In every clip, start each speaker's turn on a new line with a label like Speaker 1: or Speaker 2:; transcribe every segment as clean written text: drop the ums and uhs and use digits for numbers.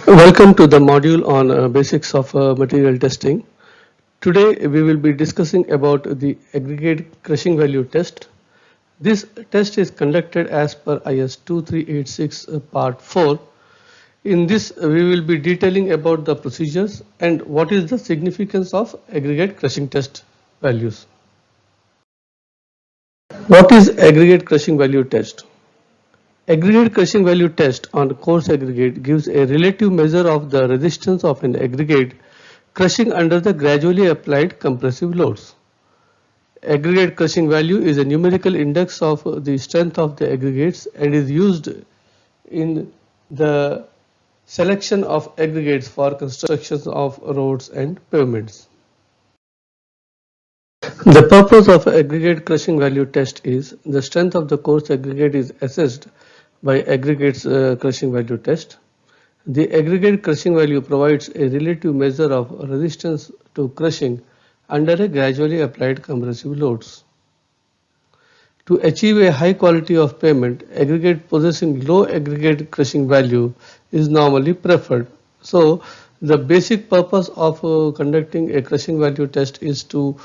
Speaker 1: Welcome to the module on basics of material testing. Today we will be discussing about the aggregate crushing value test. This test is conducted as per IS 2386 part 4. In this we will be detailing about the procedures and what is the significance of aggregate crushing test values. What is aggregate crushing value test? Aggregate crushing value test on coarse aggregate gives a relative measure of the resistance of an aggregate crushing under the gradually applied compressive loads. Aggregate crushing value is a numerical index of the strength of the aggregates and is used in the selection of aggregates for construction of roads and pavements. The purpose of aggregate crushing value test is the strength of the coarse aggregate is assessed by aggregates crushing value test. The aggregate crushing value provides a relative measure of resistance to crushing under a gradually applied compressive loads. To achieve a high quality of pavement, aggregate possessing low aggregate crushing value is normally preferred. So, the basic purpose of conducting a crushing value test is to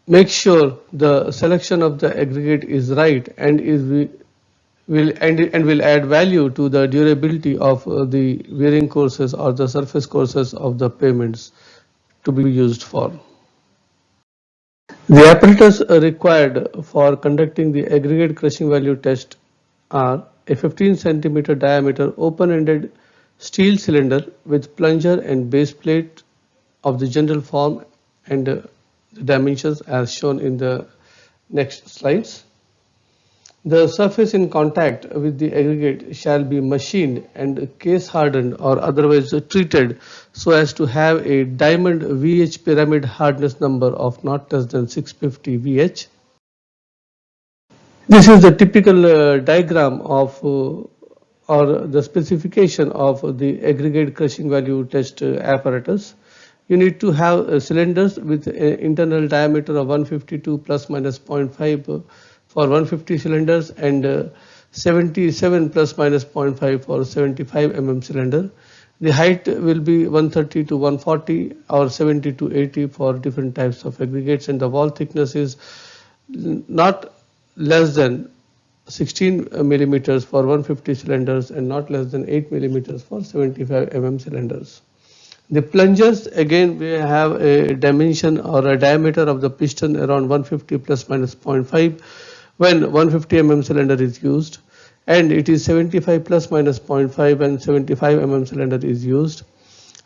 Speaker 1: make sure the selection of the aggregate is right and will add value to the durability of the wearing courses or the surface courses of the pavements to be used for. The apparatus required for conducting the aggregate crushing value test are a 15 cm diameter open-ended steel cylinder with plunger and base plate of the general form and the dimensions as shown in the next slides. The surface in contact with the aggregate shall be machined and case hardened or otherwise treated so as to have a diamond VH pyramid hardness number of not less than 650 VH. This is the typical diagram of or the specification of the aggregate crushing value test apparatus. You need to have cylinders with an internal diameter of 152 plus minus 0.5 for 150 cylinders and 77 plus minus 0.5 for 75 cylinder. The height will be 130 to 140 or 70 to 80 for different types of aggregates, and the wall thickness is not less than 16 millimeters for 150 cylinders and not less than 8 millimeters for 75 cylinders. The plungers again we have a dimension or a diameter of the piston around 150 plus minus 0.5 when 150 cylinder is used, and it is 75 plus minus 0.5 when 75 cylinder is used.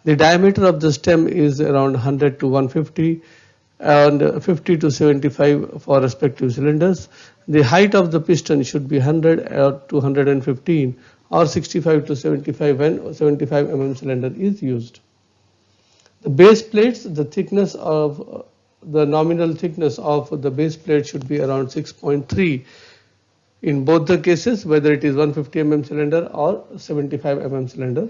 Speaker 1: The diameter of the stem is around 100 to 150 and 50 to 75 for respective cylinders. The height of the piston should be 100 to 115 or 65 to 75 when 75 cylinder is used. The base plates, the thickness of the nominal thickness of the base plate should be around 6.3 in both the cases, whether it is 150 cylinder or 75 cylinder,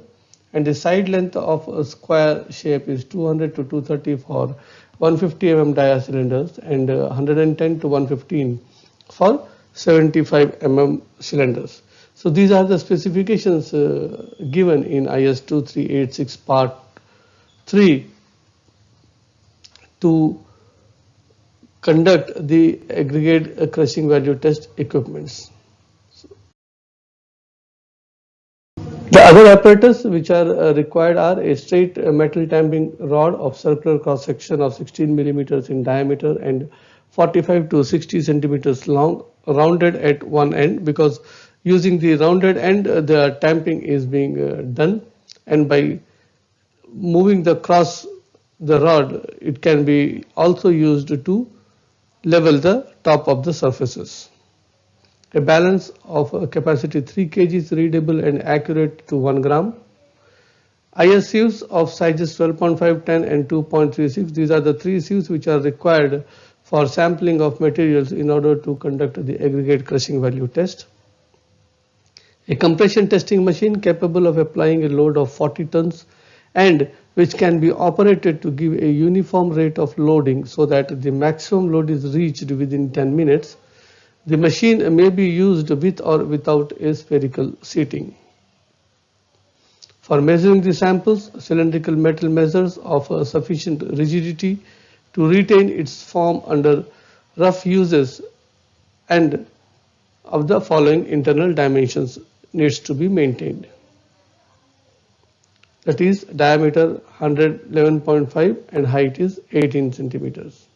Speaker 1: and the side length of a square shape is 200 to 230 for 150 dia cylinders and 110 to 115 for 75 cylinders. So these are the specifications given in IS 2386 part 3 to conduct the aggregate crushing value test equipments. The other apparatus which are required are a straight metal tamping rod of circular cross section of 16 millimeters in diameter and 45 to 60 centimeters long, rounded at one end, because using the rounded end the tamping is being done, and by moving the rod it can be also used to level the top of the surfaces. A balance of capacity 3 kg is readable and accurate to 1 gram. IS sieves of sizes 12.5, 10 and 2.36. These are the three sieves which are required for sampling of materials in order to conduct the aggregate crushing value test. A compression testing machine capable of applying a load of 40 tons and which can be operated to give a uniform rate of loading so that the maximum load is reached within 10 minutes. The machine may be used with or without a spherical seating. For measuring the samples, cylindrical metal measures of sufficient rigidity to retain its form under rough uses, and of the following internal dimensions needs to be maintained. That is, diameter 111.5 and height is 18 centimeters.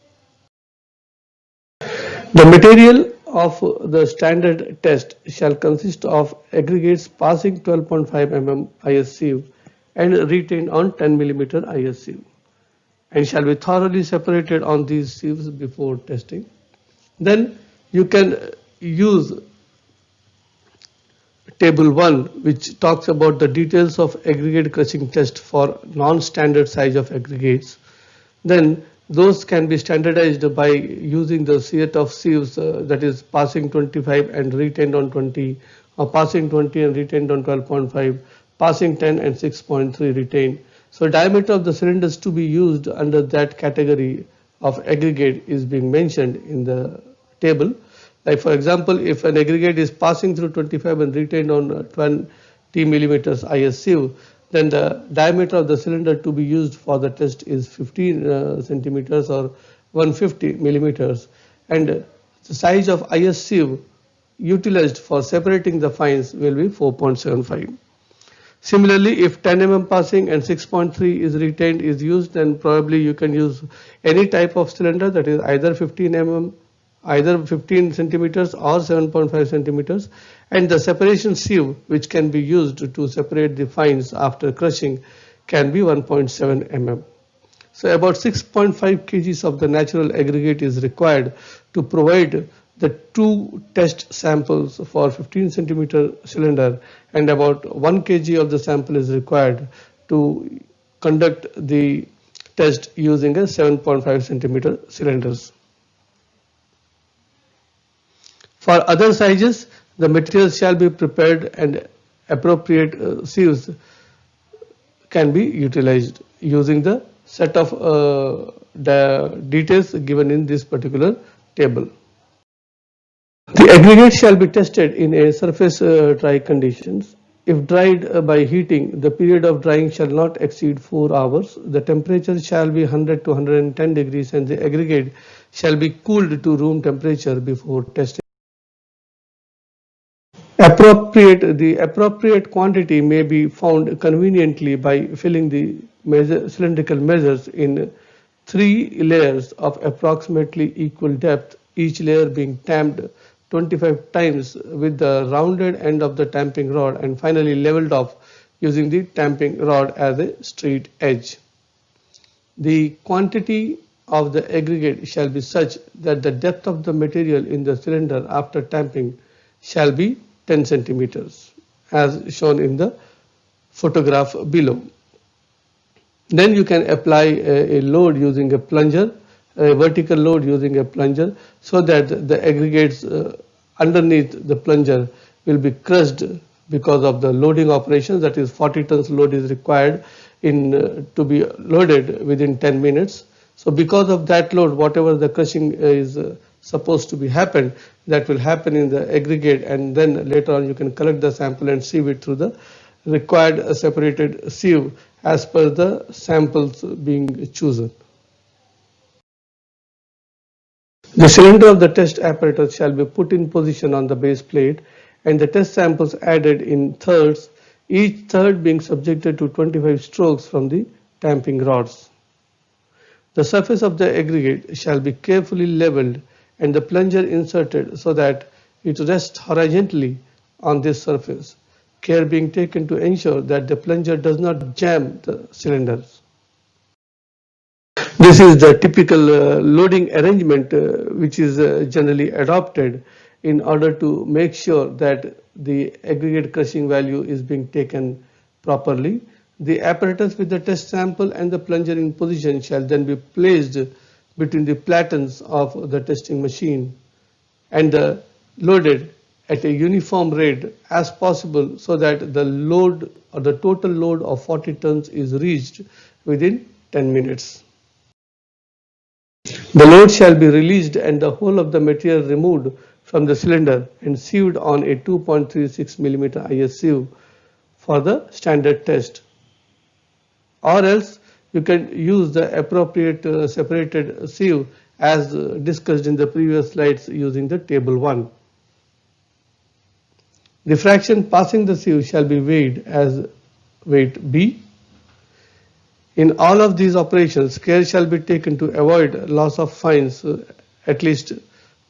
Speaker 1: The material of the standard test shall consist of aggregates passing 12.5 mm IS sieve and retained on 10 mm IS sieve, and shall be thoroughly separated on these sieves before testing. Then you can use table 1, which talks about the details of aggregate crushing test for non-standard size of aggregates. Then those can be standardized by using the set of sieves, that is passing 25 and retained on 20, or passing 20 and retained on 12.5, passing 10 and 6.3 retained. So diameter of the cylinders to be used under that category of aggregate is being mentioned in the table. Like for example, if an aggregate is passing through 25 and retained on 20 millimeters IS sieve, then the diameter of the cylinder to be used for the test is 15 centimeters or 150 millimeters, and the size of IS sieve utilized for separating the fines will be 4.75. Similarly, if 10 mm passing and 6.3 is retained is used, then probably you can use any type of cylinder, that is either 15 mm, either 15 centimeters or 7.5 centimeters, and the separation sieve which can be used to separate the fines after crushing can be 1.7 mm. So about 6.5 kgs of the natural aggregate is required to provide the two test samples for 15 centimeter cylinder, and about 1 kg of the sample is required to conduct the test using a 7.5 centimeter cylinders. For other sizes, the materials shall be prepared and appropriate sieves can be utilized using the set of details given in this particular table. The aggregate shall be tested in a surface dry conditions. If dried by heating, the period of drying shall not exceed 4 hours. The temperature shall be 100 to 110 degrees, and the aggregate shall be cooled to room temperature before testing. The appropriate quantity may be found conveniently by filling the cylindrical measures in 3 layers of approximately equal depth, each layer being tamped 25 times with the rounded end of the tamping rod, and finally leveled off using the tamping rod as a straight edge. The quantity of the aggregate shall be such that the depth of the material in the cylinder after tamping shall be 10 centimeters as shown in the photograph below. Then you can apply a load using a plunger, a vertical load using a plunger, so that the aggregates underneath the plunger will be crushed because of the loading operations, that is 40 tons load is required to be loaded within 10 minutes. So because of that load, whatever the crushing is supposed to be happen, that will happen in the aggregate, and then later on you can collect the sample and sieve it through the required separated sieve as per the samples being chosen. The cylinder of the test apparatus shall be put in position on the base plate and the test samples added in thirds, each third being subjected to 25 strokes from the tamping rods. The surface of the aggregate shall be carefully leveled and the plunger inserted so that it rests horizontally on this surface, care being taken to ensure that the plunger does not jam the cylinders. This is the typical loading arrangement which is generally adopted in order to make sure that the aggregate crushing value is being taken properly. The apparatus with the test sample and the plunger in position shall then be placed between the platens of the testing machine and loaded at a uniform rate as possible so that the load or the total load of 40 tons is reached within 10 minutes. The load shall be released and the whole of the material removed from the cylinder and sieved on a 2.36 mm IS sieve for the standard test, or else you can use the appropriate separated sieve as discussed in the previous slides using the table 1. The fraction passing the sieve shall be weighed as weight B. In all of these operations, care shall be taken to avoid loss of fines. At least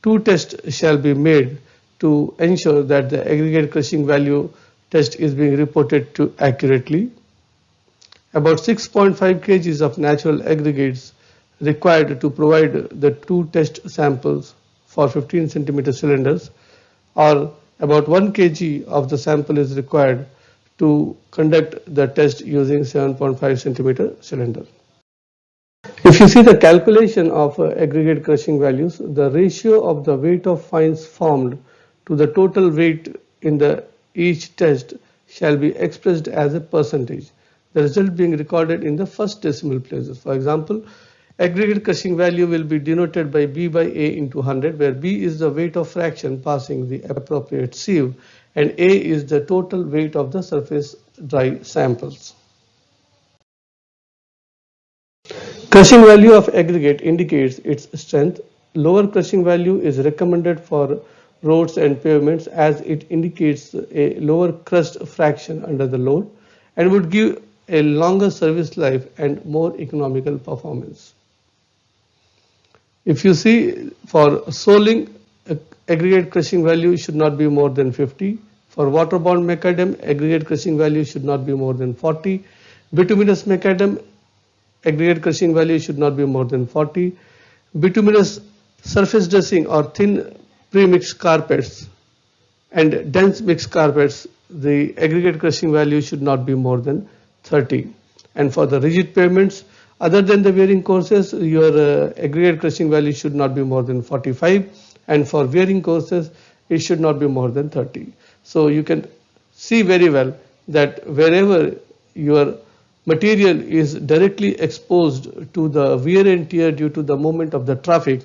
Speaker 1: 2 tests shall be made to ensure that the aggregate crushing value test is being reported to accurately. About 6.5 kg of natural aggregates required to provide the 2 test samples for 15 centimeter cylinders, or about 1 kg of the sample is required to conduct the test using 7.5 centimeter cylinder. If you see the calculation of aggregate crushing values, the ratio of the weight of fines formed to the total weight in each test shall be expressed as a percentage, the result being recorded in the first decimal places. For example, aggregate crushing value will be denoted by B by A into 100, where B is the weight of fraction passing the appropriate sieve and A is the total weight of the surface dry samples. Crushing value of aggregate indicates its strength. Lower crushing value is recommended for roads and pavements as it indicates a lower crust fraction under the load and would give a longer service life and more economical performance. If you see, for soling, aggregate crushing value should not be more than 50. For waterborne macadam, aggregate crushing value should not be more than 40. Bituminous macadam, aggregate crushing value should not be more than 40. Bituminous surface dressing or thin pre-mixed carpets and dense mixed carpets, the aggregate crushing value should not be more than 30. And for the rigid pavements, other than the wearing courses, your aggregate crushing value should not be more than 45, and for wearing courses, it should not be more than 30. So you can see very well that wherever your material is directly exposed to the wear and tear due to the movement of the traffic,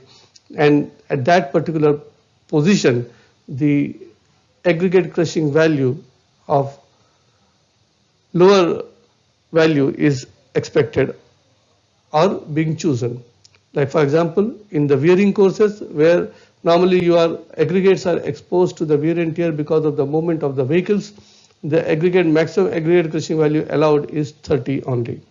Speaker 1: and at that particular position, the aggregate crushing value of lower value is expected or being chosen. Like for example, in the wearing courses where normally your aggregates are exposed to the wear and tear because of the movement of the vehicles, the maximum aggregate crushing value allowed is 30 only.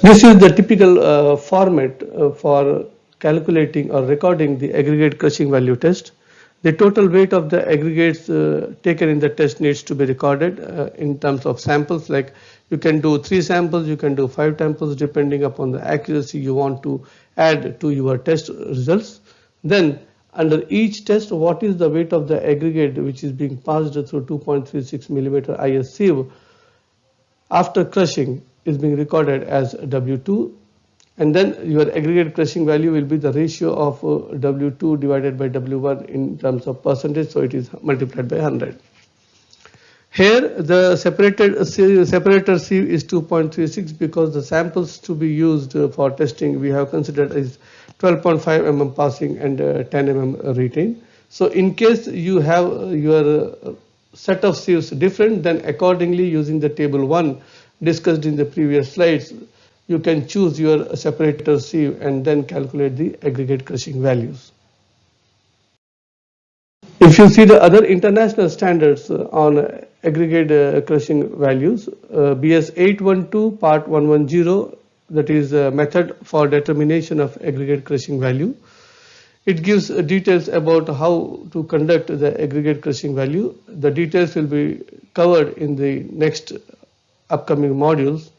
Speaker 1: This is the typical format for calculating or recording the aggregate crushing value test. The total weight of the aggregates taken in the test needs to be recorded in terms of samples. Like you can do 3 samples, you can do 5 samples depending upon the accuracy you want to add to your test results. Then under each test, what is the weight of the aggregate which is being passed through 2.36 millimeter IS sieve after crushing is being recorded as W2, and then your aggregate crushing value will be the ratio of W2 divided by W1 in terms of percentage, so it is multiplied by 100. Here the separator sieve is 2.36 because the samples to be used for testing we have considered is 12.5 mm passing and 10 mm retain. So in case you have your set of sieves different, then accordingly using the table 1 discussed in the previous slides, you can choose your separator sieve and then calculate the aggregate crushing values. If you see the other international standards on aggregate crushing values, BS 812 part 110, that is a method for determination of aggregate crushing value. It gives details about how to conduct the aggregate crushing value. The details will be covered in the next upcoming modules.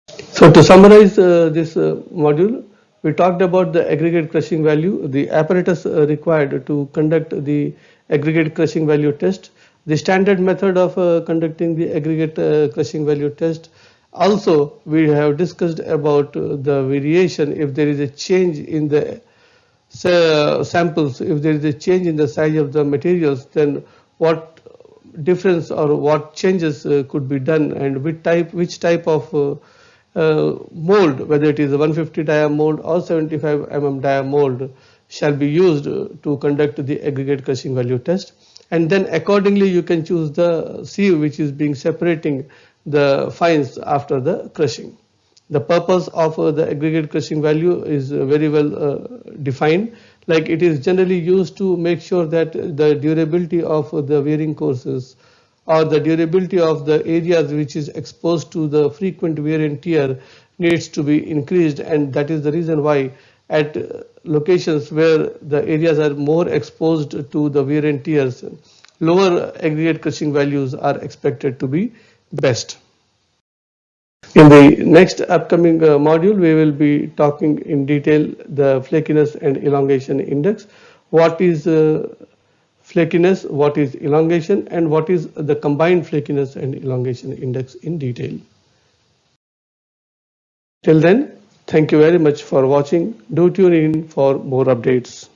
Speaker 1: So to summarize this module, we talked about the aggregate crushing value, the apparatus required to conduct the aggregate crushing value test, the standard method of conducting the aggregate crushing value test. Also, we have discussed about the variation if there is a change in the samples, if there is a change in the size of the materials, then what difference or what changes could be done, and which type of mold, whether it is a 150 dia mold or 75 mm dia mold, shall be used to conduct the aggregate crushing value test, and then accordingly you can choose the sieve which is being separating the fines after the crushing. The purpose of the aggregate crushing value is very well defined. Like, it is generally used to make sure that the durability of the wearing courses or the durability of the areas which is exposed to the frequent wear and tear needs to be increased, and that is the reason why at locations where the areas are more exposed to the wear and tears, lower aggregate crushing values are expected to be best. In the next upcoming module, we will be talking in detail the flakiness and elongation index. What is flakiness, what is elongation, and what is the combined flakiness and elongation index in detail. Till then, thank you very much for watching. Do tune in for more updates.